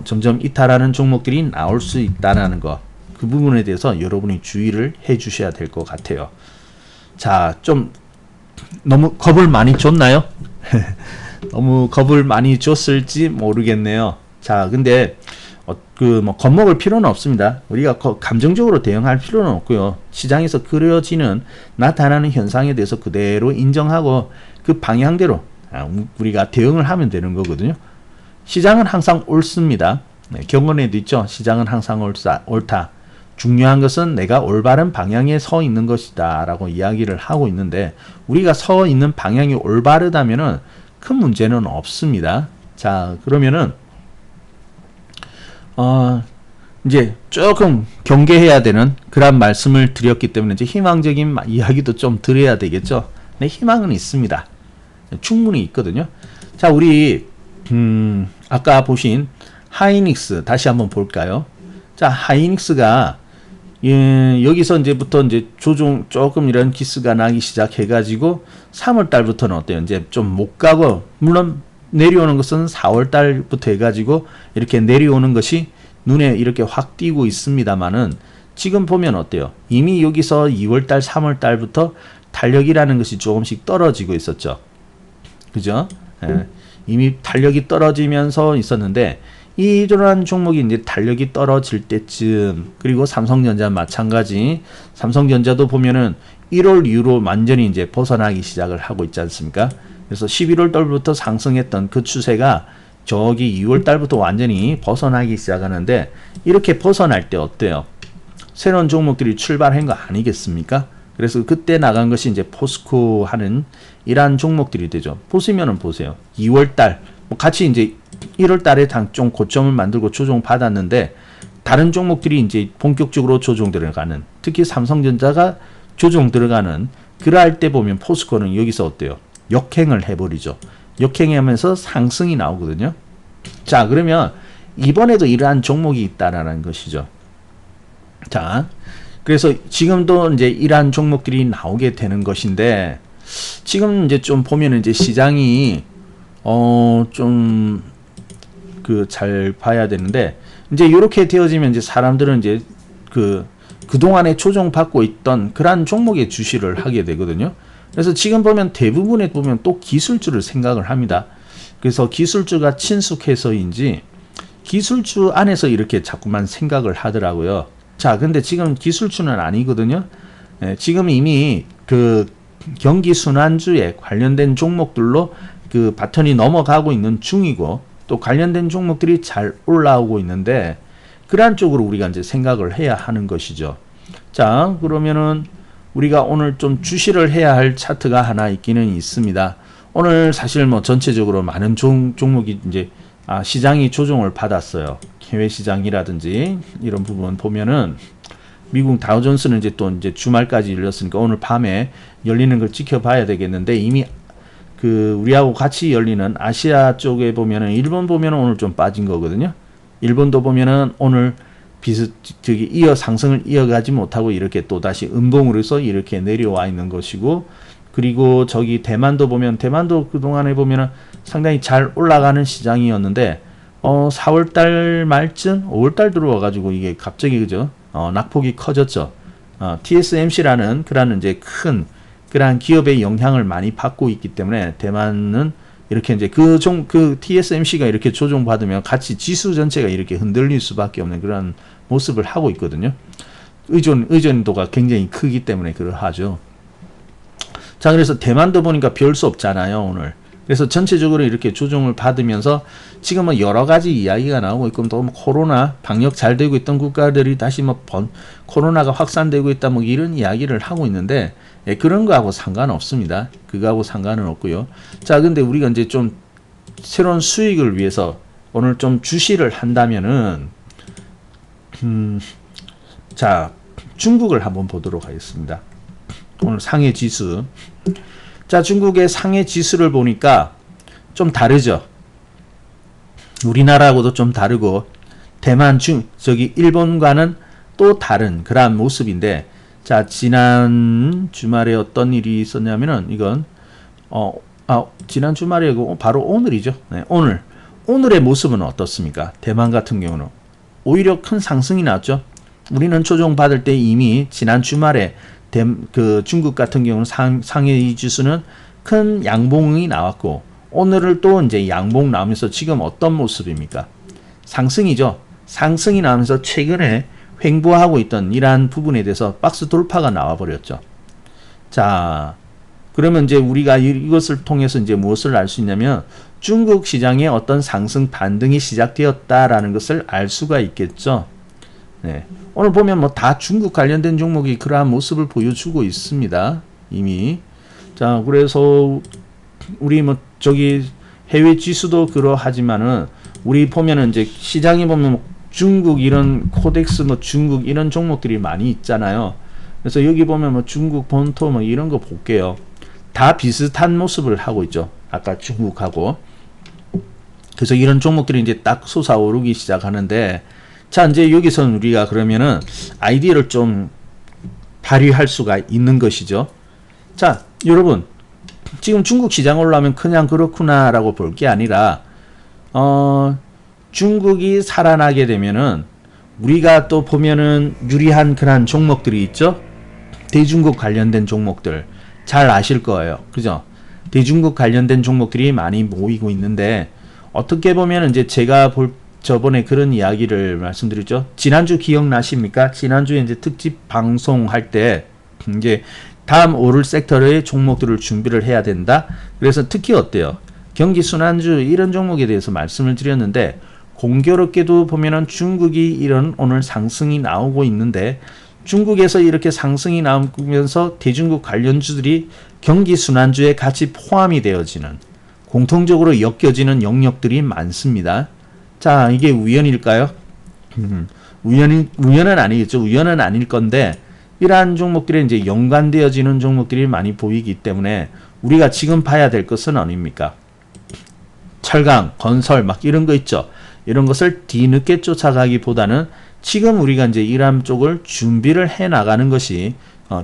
점점 이탈하는 종목들이 나올 수 있다는 거, 그 부분에 대해서 여러분이 주의를 해 주셔야 될 것 같아요. 자, 좀 너무 겁을 많이 줬나요? 너무 겁을 많이 줬을지 모르겠네요. 자, 근데 겁먹을 필요는 없습니다. 우리가 감정적으로 대응할 필요는 없고요. 시장에서 그려지는 나타나는 현상에 대해서 그대로 인정하고 그 방향대로 우리가 대응을 하면 되는 거거든요. 시장은 항상 옳습니다. 경언에도 있죠. 시장은 항상 옳다. 중요한 것은 내가 올바른 방향에 서 있는 것이다 라고 이야기를 하고 있는데, 우리가 서 있는 방향이 올바르다면은 큰 문제는 없습니다. 자, 그러면은 이제 조금 경계해야 되는 그런 말씀을 드렸기 때문에 이제 희망적인 이야기도 좀 드려야 되겠죠. 네, 희망은 있습니다. 충분히 있거든요. 자, 우리 아까 보신 하이닉스 다시 한번 볼까요? 자, 하이닉스가 여기서 이제부터 이제 조정 조금 이런 기스가 나기 시작해가지고 3월 달부터는 어때요? 이제 좀 못 가고, 물론 내려오는 것은 4월 달부터 해가지고 이렇게 내려오는 것이 눈에 이렇게 확 띄고 있습니다만은, 지금 보면 어때요? 이미 여기서 2월 달, 3월 달부터 탄력이라는 것이 조금씩 떨어지고 있었죠. 그죠? 이미 탄력이 떨어지면서 있었는데, 이러한 종목이 이제 탄력이 떨어질 때쯤, 그리고 삼성전자 마찬가지, 삼성전자도 보면은 1월 이후로 완전히 이제 벗어나기 시작을 하고 있지 않습니까? 그래서 11월 달부터 상승했던 그 추세가 저기 2월 달부터 완전히 벗어나기 시작하는데, 이렇게 벗어날 때 어때요? 새로운 종목들이 출발한 거 아니겠습니까? 그래서 그때 나간 것이 이제 포스코 하는 이러한 종목들이 되죠. 보시면은 보세요. 2월 달, 같이 이제 1월 달에 좀 고점을 만들고 조정 받았는데, 다른 종목들이 이제 본격적으로 조정 들어가는, 특히 삼성전자가 조정 들어가는, 그럴 때 보면 포스코는 여기서 어때요? 역행을 해버리죠. 역행하면서 상승이 나오거든요. 자, 그러면 이번에도 이러한 종목이 있다라는 것이죠. 자, 그래서 지금도 이제 이러한 종목들이 나오게 되는 것인데, 지금 이제 좀 보면은 이제 시장이 좀 잘 봐야 되는데, 이제 이렇게 되어지면 이제 사람들은 이제 그동안에 조정받고 있던 그러한 종목에 주시를 하게 되거든요. 그래서 지금 보면 대부분에 보면 또 기술주를 생각을 합니다. 그래서 기술주가 친숙해서인지 기술주 안에서 이렇게 자꾸만 생각을 하더라고요. 자, 근데 지금 기술주는 아니거든요. 지금 이미 경기 순환주에 관련된 종목들로 바턴이 넘어가고 있는 중이고, 또 관련된 종목들이 잘 올라오고 있는데, 그러한 쪽으로 우리가 이제 생각을 해야 하는 것이죠. 자, 그러면은 우리가 오늘 좀 주시를 해야 할 차트가 하나 있기는 있습니다. 오늘 사실 뭐 전체적으로 많은 종목이 이제 시장이 조정을 받았어요. 해외 시장이라든지 이런 부분 보면은 미국 다우존스는 이제 또 이제 주말까지 열렸으니까 오늘 밤에 열리는 걸 지켜봐야 되겠는데, 이미 우리하고 같이 열리는 아시아 쪽에 보면은 일본 보면은 오늘 좀 빠진 거거든요. 일본도 보면은 오늘 상승을 이어가지 못하고 이렇게 또 다시 음봉으로서 이렇게 내려와 있는 것이고, 그리고 저기 대만도 보면, 대만도 그동안에 보면은 상당히 잘 올라가는 시장이었는데, 4월달 말쯤 5월달 들어와가지고 이게 갑자기 그죠? 낙폭이 커졌죠. TSMC라는 그런 이제 큰 그러한 기업의 영향을 많이 받고 있기 때문에, 대만은 이렇게 이제 TSMC가 이렇게 조정받으면 같이 지수 전체가 이렇게 흔들릴 수밖에 없는 그런 모습을 하고 있거든요. 의존도가 굉장히 크기 때문에 그러하죠. 자, 그래서 대만도 보니까 별 수 없잖아요, 오늘. 그래서 전체적으로 이렇게 조정을 받으면서 지금은 여러 가지 이야기가 나오고 있고 또 뭐 코로나 방역 잘 되고 있던 국가들이 다시 뭐 코로나가 확산되고 있다 뭐 이런 이야기를 하고 있는데 예, 그런 거하고 상관없습니다. 그거하고 상관은 없고요. 자, 근데 우리가 이제 좀 새로운 수익을 위해서 오늘 좀 주시를 한다면은 자, 중국을 한번 보도록 하겠습니다. 오늘 상해 지수. 자, 중국의 상해 지수를 보니까 좀 다르죠. 우리나라하고도 좀 다르고 대만 저기 일본과는 또 다른 그러한 모습인데, 자, 지난 주말에 어떤 일이 있었냐면은 이건 지난 주말이고 바로 오늘이죠. 네, 오늘의 모습은 어떻습니까? 대만 같은 경우는 오히려 큰 상승이 났죠. 우리는 조정 받을 때 이미 지난 주말에 그 중국 같은 경우는 상해 지수는 큰 양봉이 나왔고 오늘을 또 이제 양봉 나오면서 지금 어떤 모습입니까? 상승이죠. 상승이 나오면서 최근에 횡보하고 있던 이러한 부분에 대해서 박스 돌파가 나와 버렸죠. 자, 그러면 이제 우리가 이것을 통해서 이제 무엇을 알 수 있냐면 중국 시장의 어떤 상승 반등이 시작되었다라는 것을 알 수가 있겠죠. 네. 오늘 보면 뭐 다 중국 관련된 종목이 그러한 모습을 보여주고 있습니다. 이미. 자, 그래서 우리 뭐 저기 해외 지수도 그러하지만은 우리 보면은 이제 시장에 보면 뭐 중국 이런 코덱스 뭐 중국 이런 종목들이 많이 있잖아요. 그래서 여기 보면 뭐 중국 본토 뭐 이런 거 볼게요. 다 비슷한 모습을 하고 있죠. 아까 중국하고. 그래서 이런 종목들이 이제 딱 솟아오르기 시작하는데, 자, 이제 여기서는 우리가 그러면은 아이디어를 좀 발휘할 수가 있는 것이죠. 자, 여러분, 지금 중국 시장 올라오면 그냥 그렇구나라고 볼 게 아니라, 중국이 살아나게 되면은 우리가 또 보면은 유리한 그런 종목들이 있죠. 대중국 관련된 종목들 잘 아실 거예요. 그죠? 대중국 관련된 종목들이 많이 모이고 있는데, 어떻게 보면 이제 제가 저번에 그런 이야기를 말씀드렸죠. 지난주 기억나십니까? 지난주에 이제 특집 방송할 때 이제 다음 오를 섹터의 종목들을 준비를 해야 된다. 그래서 특히 어때요? 경기 순환주 이런 종목에 대해서 말씀을 드렸는데, 공교롭게도 보면은 중국이 이런 오늘 상승이 나오고 있는데, 중국에서 이렇게 상승이 나오면서 대중국 관련주들이 경기 순환주에 같이 포함이 되어지는, 공통적으로 엮여지는 영역들이 많습니다. 자, 이게 우연일까요? 우연은 아니겠죠. 우연은 아닐 건데, 이러한 종목들이 이제 연관되어지는 종목들이 많이 보이기 때문에 우리가 지금 봐야 될 것은 아닙니까? 철강, 건설 막 이런 거 있죠. 이런 것을 뒤늦게 쫓아가기보다는 지금 우리가 이제 이러한 쪽을 준비를 해 나가는 것이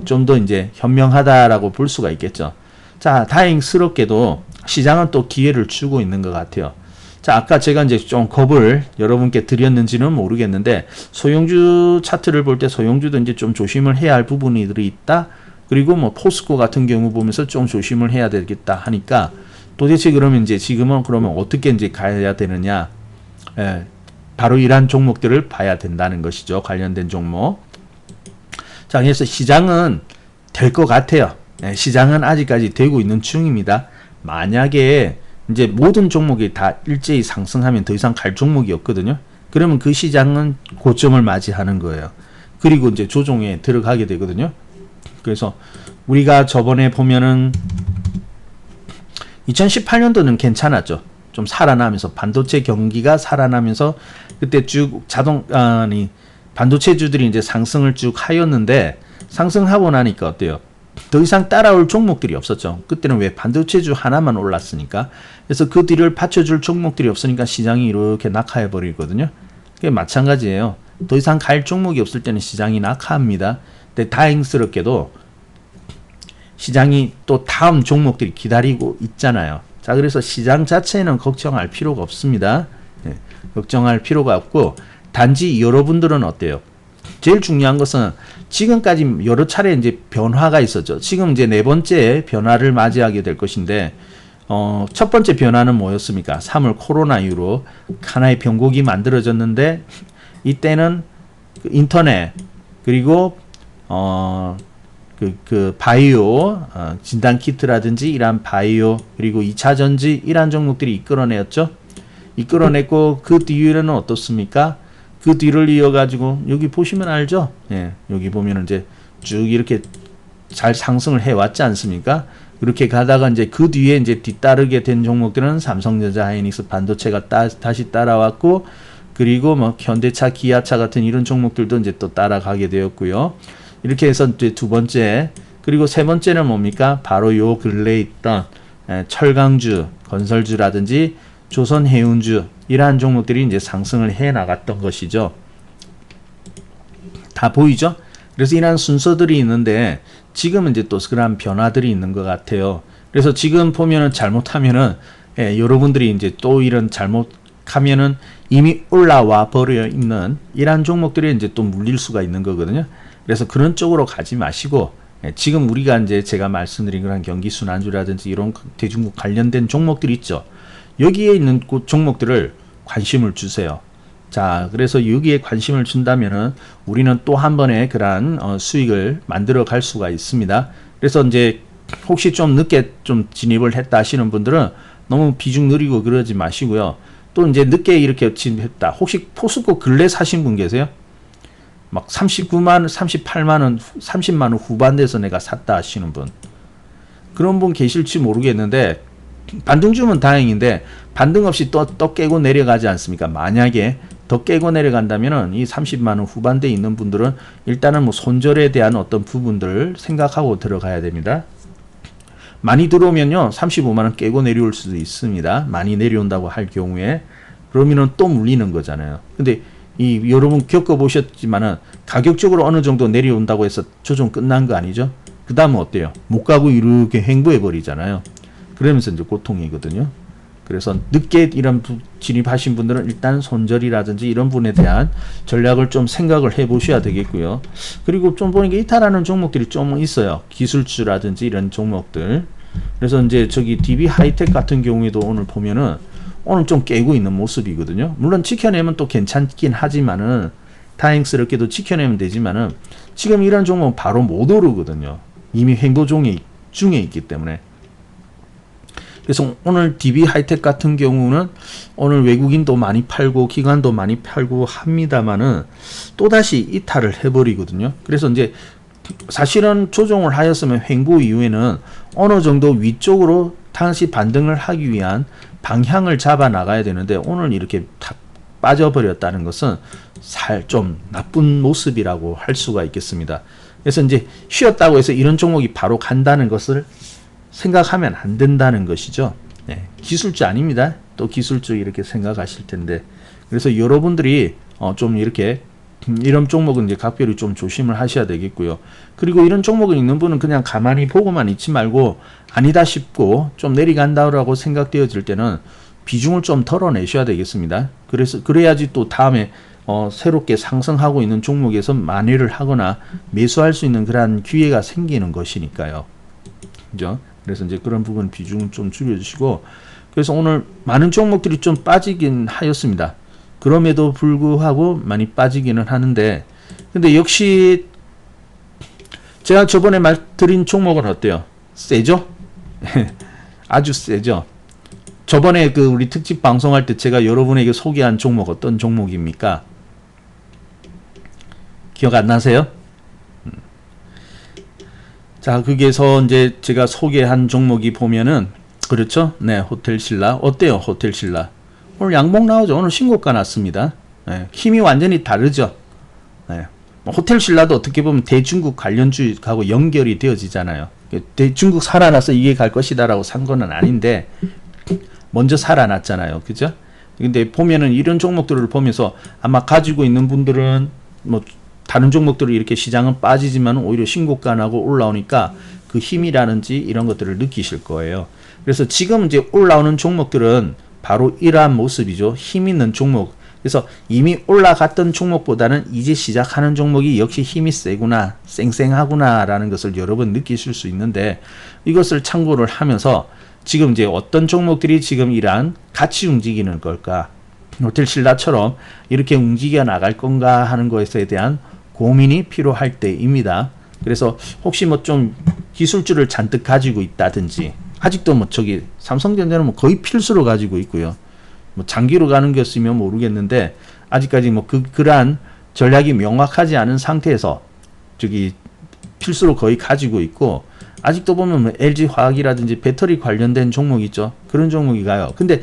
좀 더 이제 현명하다라고 볼 수가 있겠죠. 자, 다행스럽게도 시장은 또 기회를 주고 있는 것 같아요. 자, 아까 제가 이제 좀 겁을 여러분께 드렸는지는 모르겠는데, 소형주 차트를 볼 때 소형주도 이제 좀 조심을 해야 할 부분들이 있다. 그리고 뭐 포스코 같은 경우 보면서 좀 조심을 해야 되겠다 하니까, 도대체 그러면 이제 지금은 그러면 어떻게 이제 가야 되느냐? 예, 바로 이러한 종목들을 봐야 된다는 것이죠. 관련된 종목. 자, 그래서 시장은 될 것 같아요. 예, 시장은 아직까지 되고 있는 중입니다. 만약에 이제 모든 종목이 다 일제히 상승하면 더 이상 갈 종목이 없거든요. 그러면 그 시장은 고점을 맞이하는 거예요. 그리고 이제 조정에 들어가게 되거든요. 그래서 우리가 저번에 보면은 2018년도는 괜찮았죠. 좀 살아나면서 반도체 경기가 살아나면서 그때 쭉 반도체주들이 이제 상승을 쭉 하였는데, 상승하고 나니까 어때요? 더 이상 따라올 종목들이 없었죠. 그때는 왜 반도체주 하나만 올랐으니까. 그래서 그 뒤를 받쳐줄 종목들이 없으니까 시장이 이렇게 낙하해 버리거든요. 그게 마찬가지예요. 더 이상 갈 종목이 없을 때는 시장이 낙하합니다. 근데 다행스럽게도 시장이 또 다음 종목들이 기다리고 있잖아요. 자, 그래서 시장 자체는 걱정할 필요가 없습니다. 네, 걱정할 필요가 없고, 단지 여러분들은 어때요? 제일 중요한 것은 지금까지 여러 차례 이제 변화가 있었죠. 지금 이제 네 번째 변화를 맞이하게 될 것인데, 첫 번째 변화는 뭐였습니까? 3월 코로나 이후로 하나의 변곡이 그 바이오, 진단 키트라든지 이러한 바이오, 그리고 2차 전지 이러한 종목들이 이끌어내었죠. 이끌어냈고 그 뒤에는 어떻습니까? 그 뒤를 이어가지고 여기 보시면 알죠? 예, 여기 보면 이제 쭉 이렇게 잘 상승을 해왔지 않습니까? 그렇게 가다가 이제 그 뒤에 이제 뒤따르게 된 종목들은 삼성전자, 하이닉스, 반도체가 다시 따라왔고, 그리고 뭐 현대차, 기아차 같은 이런 종목들도 이제 또 따라가게 되었고요. 이렇게 해서 이제 두 번째, 그리고 세 번째는 뭡니까? 바로 요 근래에 있던 철강주, 건설주라든지 조선해운주 이러한 종목들이 이제 상승을 해 나갔던 것이죠. 다 보이죠? 그래서 이러한 순서들이 있는데 지금은 이제 또 그런 변화들이 있는 것 같아요. 그래서 지금 보면은 잘못하면은 여러분들이 이제 또 이런 잘못하면은 이미 올라와 버려 있는 이러한 종목들이 이제 또 물릴 수가 있는 거거든요. 그래서 그런 쪽으로 가지 마시고 지금 우리가 이제 제가 말씀드린 그런 경기 순환주라든지 이런 대중국 관련된 종목들이 있죠. 여기에 있는 종목들을 관심을 주세요. 자, 그래서 여기에 관심을 준다면은 우리는 또 한 번의 그러한 수익을 만들어 갈 수가 있습니다. 그래서 이제 혹시 좀 늦게 좀 진입을 했다 하시는 분들은 너무 비중 느리고 그러지 마시고요. 또 이제 늦게 이렇게 진입했다. 혹시 포스코 근래 사신 분 계세요? 막 39만, 38만 원, 30만 원 후반대에서 내가 샀다 하시는 분. 그런 분 계실지 모르겠는데 반등 주면 다행인데 반등 없이 또 깨고 내려가지 않습니까? 만약에 더 깨고 내려간다면은 이 30만 원 후반대에 있는 분들은 일단은 뭐 손절에 대한 어떤 부분들을 생각하고 들어가야 됩니다. 많이 들어오면요 35만 원 깨고 내려올 수도 있습니다. 많이 내려온다고 할 경우에 그러면은 또 물리는 거잖아요. 근데 이 여러분 겪어보셨지만은 가격적으로 어느 정도 내려온다고 해서 조정 끝난 거 아니죠? 그 다음은 어때요? 못 가고 이렇게 횡보해 버리잖아요. 그러면서 이제 고통이거든요. 그래서 늦게 이런 진입하신 분들은 일단 손절이라든지 이런 분에 대한 전략을 좀 생각을 해 보셔야 되겠고요. 그리고 좀 보니까 이탈하는 종목들이 좀 있어요. 기술주라든지 이런 종목들. 그래서 이제 저기 DB 하이텍 같은 경우에도 오늘 보면은 오늘 좀 깨고 있는 모습이거든요. 물론 지켜내면 또 괜찮긴 하지만은 다행스럽게도 지켜내면 되지만은 지금 이런 종목은 바로 못 오르거든요. 이미 횡보 중에 있기 때문에. 그래서 오늘 DB 하이텍 같은 경우는 오늘 외국인도 많이 팔고 기관도 많이 팔고 합니다만은 또다시 이탈을 해버리거든요. 그래서 이제 사실은 조정을 하였으면 횡보 이후에는 어느 정도 위쪽으로 다시 반등을 하기 위한 방향을 잡아 나가야 되는데 오늘 이렇게 탁 빠져버렸다는 것은 좀 나쁜 모습이라고 할 수가 있겠습니다. 그래서 이제 쉬었다고 해서 이런 종목이 바로 간다는 것을 생각하면 안 된다는 것이죠. 네, 기술주 아닙니다. 또 기술주 이렇게 생각하실 텐데 그래서 여러분들이 좀 이렇게 이런 종목은 이제 각별히 좀 조심을 하셔야 되겠고요. 그리고 이런 종목은 있는 분은 그냥 가만히 보고만 있지 말고 아니다 싶고 좀 내려간다라고 생각되어질 때는 비중을 좀 덜어내셔야 되겠습니다. 그래야지 또 다음에 새롭게 상승하고 있는 종목에서 만회를 하거나 매수할 수 있는 그러한 기회가 생기는 것이니까요. 그죠? 그래서 이제 그런 부분 비중을 좀 줄여주시고 그래서 오늘 많은 종목들이 좀 빠지긴 하였습니다. 그럼에도 불구하고 많이 빠지기는 하는데 근데 역시 제가 저번에 말드린 종목은 어때요? 세죠? 아주 세죠? 저번에 그 우리 특집 방송할 때 제가 여러분에게 소개한 종목 어떤 종목입니까? 기억 안 나세요? 자, 거기에서 이제 제가 소개한 종목이 보면은 그렇죠? 네, 호텔신라 어때요? 호텔신라 오늘 양봉 나오죠? 오늘 신고가 났습니다. 네, 힘이 완전히 다르죠? 네, 호텔신라도 어떻게 보면 대중국 관련주하고 연결이 되어지잖아요. 대중국 살아나서 이게 갈 것이다라고 산 거는 아닌데 먼저 살아났잖아요. 그죠? 근데 보면은 이런 종목들을 보면서 아마 가지고 있는 분들은 뭐 다른 종목들은 이렇게 시장은 빠지지만 오히려 신고가 나고 올라오니까 그 힘이라든지 이런 것들을 느끼실 거예요. 그래서 지금 이제 올라오는 종목들은 바로 이러한 모습이죠. 힘 있는 종목. 그래서 이미 올라갔던 종목보다는 이제 시작하는 종목이 역시 힘이 세구나, 쌩쌩하구나 라는 것을 여러 번 느끼실 수 있는데 이것을 참고를 하면서 지금 이제 어떤 종목들이 지금 이러한 같이 움직이는 걸까? 호텔신라처럼 이렇게 움직여 나갈 건가 하는 것에 대한 고민이 필요할 때입니다. 그래서 혹시 뭐 좀 기술주를 잔뜩 가지고 있다든지, 아직도 뭐 저기 삼성전자는 뭐 거의 필수로 가지고 있고요. 뭐 장기로 가는 것이면 모르겠는데 아직까지 뭐 그러한 전략이 명확하지 않은 상태에서 저기 필수로 거의 가지고 있고, 아직도 보면 뭐 LG 화학이라든지 배터리 관련된 종목 있죠. 그런 종목이 가요. 근데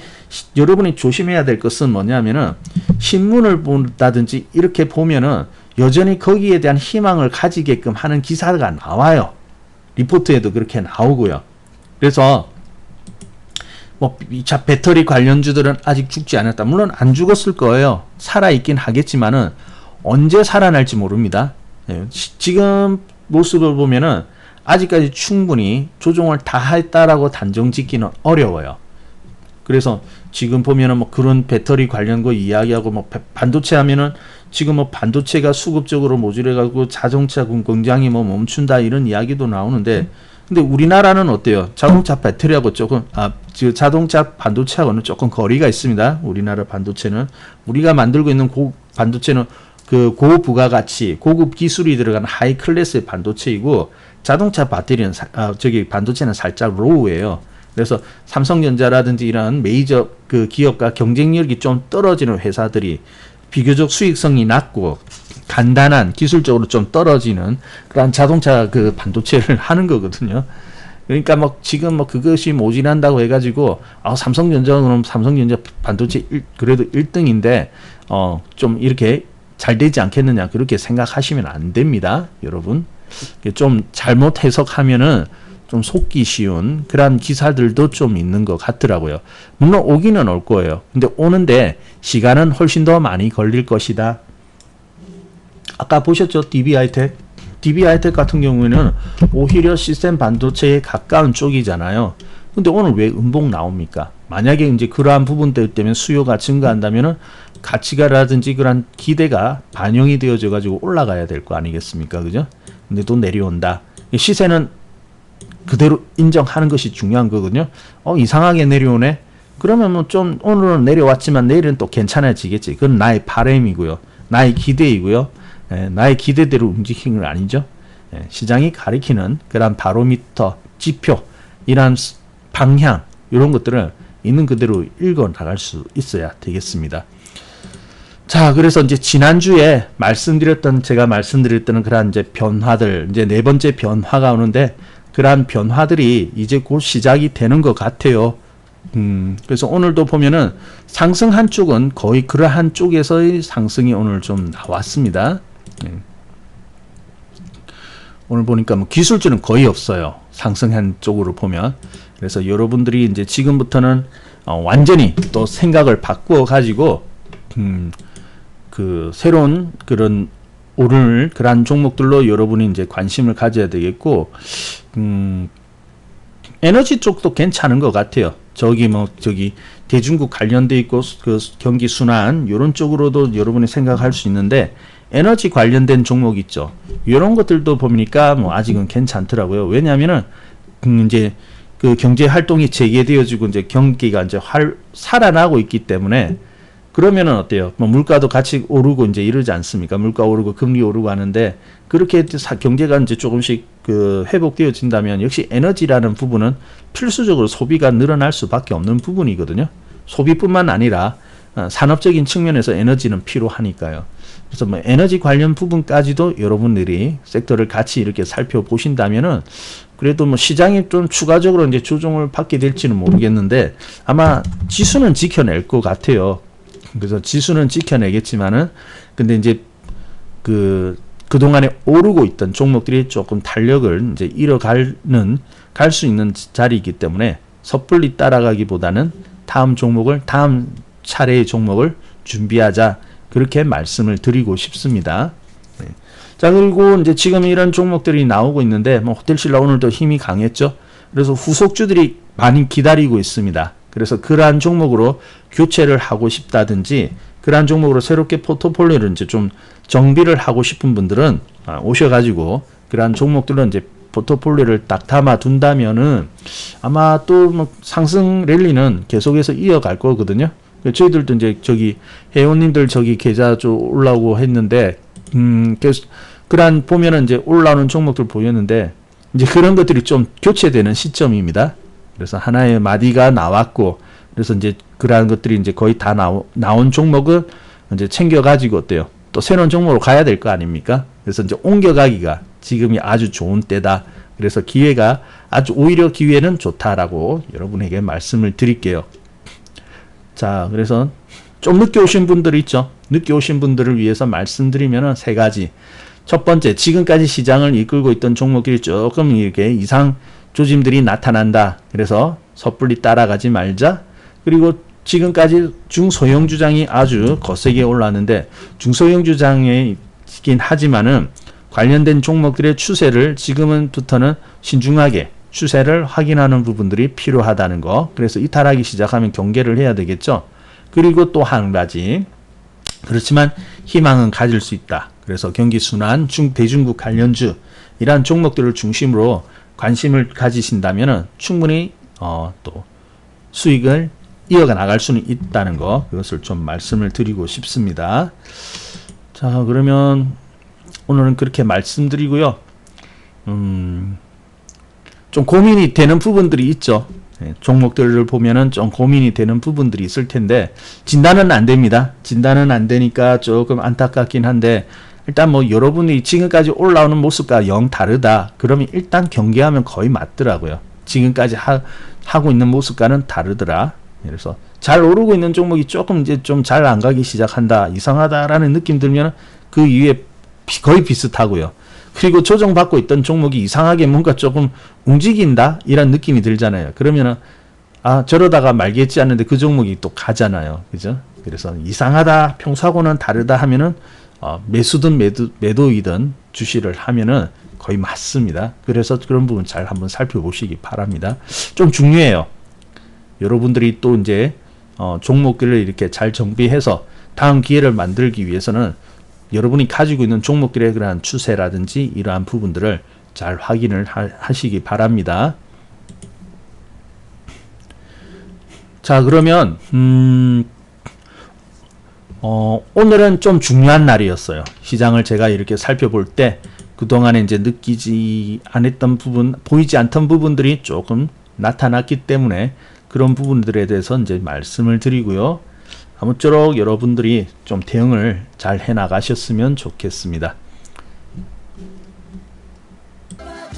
여러분이 조심해야 될 것은 뭐냐면은 신문을 본다든지 이렇게 보면은 여전히 거기에 대한 희망을 가지게끔 하는 기사가 나와요. 리포트에도 그렇게 나오고요. 그래서 뭐 자 배터리 관련주들은 아직 죽지 않았다. 물론 안 죽었을 거예요. 살아있긴 하겠지만은 언제 살아날지 모릅니다. 지금 모습을 보면은 아직까지 충분히 조정을 다 했다라고 단정 짓기는 어려워요. 그래서 지금 보면은 뭐 그런 배터리 관련 거 이야기하고 뭐 반도체 하면은 지금 뭐 반도체가 수급적으로 모자라가지고 자동차 공장이 뭐 멈춘다 이런 이야기도 나오는데, 근데 우리나라는 어때요? 자동차 배터리하고 조금 자동차 반도체하고는 조금 거리가 있습니다. 우리나라 반도체는 우리가 만들고 있는 반도체는 그 고부가가치, 고급 기술이 들어간 하이 클래스의 반도체이고, 자동차 배터리는 반도체는 살짝 로우예요. 그래서 삼성전자라든지 이런 메이저 그 기업과 경쟁력이 좀 떨어지는 회사들이 비교적 수익성이 낮고 간단한, 기술적으로 좀 떨어지는 그런 자동차 그 반도체를 하는 거거든요. 그러니까 뭐 지금 뭐 그것이 모질한다고 해가지고 삼성전자는 그럼 삼성전자 반도체 그래도 1등인데 좀 이렇게 잘 되지 않겠느냐, 그렇게 생각하시면 안 됩니다, 여러분. 좀 잘못 해석하면은 좀 속기 쉬운 그런 기사들도 좀 있는 것 같더라고요. 물론 오기는 올 거예요. 근데 오는데 시간은 훨씬 더 많이 걸릴 것이다. 아까 보셨죠? DB하이텍. DB하이텍 같은 경우에는 오히려 시스템 반도체에 가까운 쪽이잖아요. 근데 오늘 왜 음봉 나옵니까? 만약에 이제 그러한 부분들 때문에 수요가 증가한다면은 가치가라든지 그런 기대가 반영이 되어져 가지고 올라가야 될 거 아니겠습니까? 그죠? 근데 또 내려온다. 시세는 그대로 인정하는 것이 중요한 거거든요. 이상하게 내려오네. 그러면 뭐 좀 오늘은 내려왔지만 내일은 또 괜찮아지겠지. 그건 나의 바람이고요. 나의 기대이고요. 나의 기대대로 움직이는 건 아니죠. 시장이 가리키는 그런 바로미터, 지표, 이런 방향, 이런 것들을 있는 그대로 읽어 나갈 수 있어야 되겠습니다. 자, 그래서 이제 지난주에 제가 말씀드렸던 그런 이제 변화들, 이제 네 번째 변화가 오는데, 그러한 변화들이 이제 곧 시작이 되는 것 같아요. 그래서 오늘도 보면은 상승한 쪽은 거의 그러한 쪽에서의 상승이 오늘 좀 나왔습니다. 오늘 보니까 뭐 기술주는 거의 없어요. 상승한 쪽으로 보면. 그래서 여러분들이 이제 지금부터는 완전히 또 생각을 바꾸어 가지고 그 새로운 그런 오를 그러한 종목들로 여러분이 이제 관심을 가져야 되겠고, 에너지 쪽도 괜찮은 것 같아요. 저기 대중국 관련돼 있고 그 경기 순환 이런 쪽으로도 여러분이 생각할 수 있는데, 에너지 관련된 종목 있죠. 이런 것들도 보니까 뭐 아직은 괜찮더라고요. 왜냐하면은 이제 그 경제 활동이 재개되어지고 이제 경기가 이제 살아나고 있기 때문에. 그러면은 어때요? 뭐 물가도 같이 오르고 이제 이러지 않습니까? 물가 오르고 금리 오르고 하는데, 그렇게 경제가 이제 조금씩 그 회복되어진다면 역시 에너지라는 부분은 필수적으로 소비가 늘어날 수밖에 없는 부분이거든요. 소비뿐만 아니라 산업적인 측면에서 에너지는 필요하니까요. 그래서 뭐 에너지 관련 부분까지도 여러분들이 섹터를 같이 이렇게 살펴보신다면은 그래도 뭐 시장이 좀 추가적으로 이제 조정을 받게 될지는 모르겠는데 아마 지수는 지켜낼 것 같아요. 그래서 지수는 지켜내겠지만은 근데 이제 그동안에 오르고 있던 종목들이 조금 탄력을 이제 갈 수 있는 자리이기 때문에 섣불리 따라가기보다는 다음 차례의 종목을 준비하자, 그렇게 말씀을 드리고 싶습니다. 네. 자, 그리고 이제 지금 이런 종목들이 나오고 있는데 뭐 호텔신라 오늘도 힘이 강했죠. 그래서 후속주들이 많이 기다리고 있습니다. 그래서 그러한 종목으로 교체를 하고 싶다든지 그러한 종목으로 새롭게 포트폴리오를 이제 좀 정비를 하고 싶은 분들은 오셔가지고 그러한 종목들은 이제 포트폴리오를 딱 담아 둔다면은 아마 또 뭐 상승 랠리는 계속해서 이어갈 거거든요. 저희들도 이제 회원님들 계좌 좀 올라오고 했는데 그런 보면은 이제 올라오는 종목들 보였는데 이제 그런 것들이 좀 교체되는 시점입니다. 그래서 하나의 마디가 나왔고 그래서 이제 그러한 것들이 이제 거의 다 나온 종목을 이제 챙겨가지고 어때요? 또 새로운 종목으로 가야 될 거 아닙니까? 그래서 이제 옮겨가기가 지금이 아주 좋은 때다. 그래서 기회가 아주 오히려 기회는 좋다라고 여러분에게 말씀을 드릴게요. 자, 그래서 좀 늦게 오신 분들이 있죠. 늦게 오신 분들을 위해서 말씀드리면은 세 가지. 첫 번째, 지금까지 시장을 이끌고 있던 종목들이 조금 이렇게 이상 조짐들이 나타난다. 그래서 섣불리 따라가지 말자. 그리고 지금까지 중소형 주장이 아주 거세게 올랐는데 중소형 주장이긴 하지만은 관련된 종목들의 추세를 지금부터는 신중하게 추세를 확인하는 부분들이 필요하다는 거. 그래서 이탈하기 시작하면 경계를 해야 되겠죠. 그리고 또 한 가지. 그렇지만 희망은 가질 수 있다. 그래서 경기 순환, 대중국 관련주 이러한 종목들을 중심으로 관심을 가지신다면 충분히 또 수익을 이어가 나갈 수는 있다는 거. 그것을 좀 말씀을 드리고 싶습니다. 자, 그러면 오늘은 그렇게 말씀드리고요. 좀 고민이 되는 부분들이 있죠. 종목들을 보면은 좀 고민이 되는 부분들이 있을 텐데 진단은 안 됩니다. 진단은 안 되니까 조금 안타깝긴 한데 일단 뭐 여러분이 지금까지 올라오는 모습과 영 다르다. 그러면 일단 경계하면 거의 맞더라고요. 지금까지 하고 있는 모습과는 다르더라. 그래서 잘 오르고 있는 종목이 조금 이제 좀 잘 안 가기 시작한다. 이상하다라는 느낌 들면 그 위에 거의 비슷하고요. 그리고 조정받고 있던 종목이 이상하게 뭔가 조금 움직인다 이런 느낌이 들잖아요. 그러면은 저러다가 말겠지 않는데 그 종목이 또 가잖아요. 그죠? 그래서 이상하다, 평소하고는 다르다 하면은 매수든 매도이든 주시를 하면은 거의 맞습니다. 그래서 그런 부분 잘 한번 살펴보시기 바랍니다. 좀 중요해요. 여러분들이 또 이제 종목들을 이렇게 잘 정비해서 다음 기회를 만들기 위해서는 여러분이 가지고 있는 종목들의 그러한 추세라든지 이러한 부분들을 잘 확인을 하시기 바랍니다. 자, 그러면 오늘은 좀 중요한 날이었어요. 시장을 제가 이렇게 살펴볼 때 그동안에 이제 느끼지 않았던 부분, 보이지 않던 부분들이 조금 나타났기 때문에 그런 부분들에 대해서 이제 말씀을 드리고요. 아무쪼록 여러분들이 좀 대응을 잘 해나가셨으면 좋겠습니다.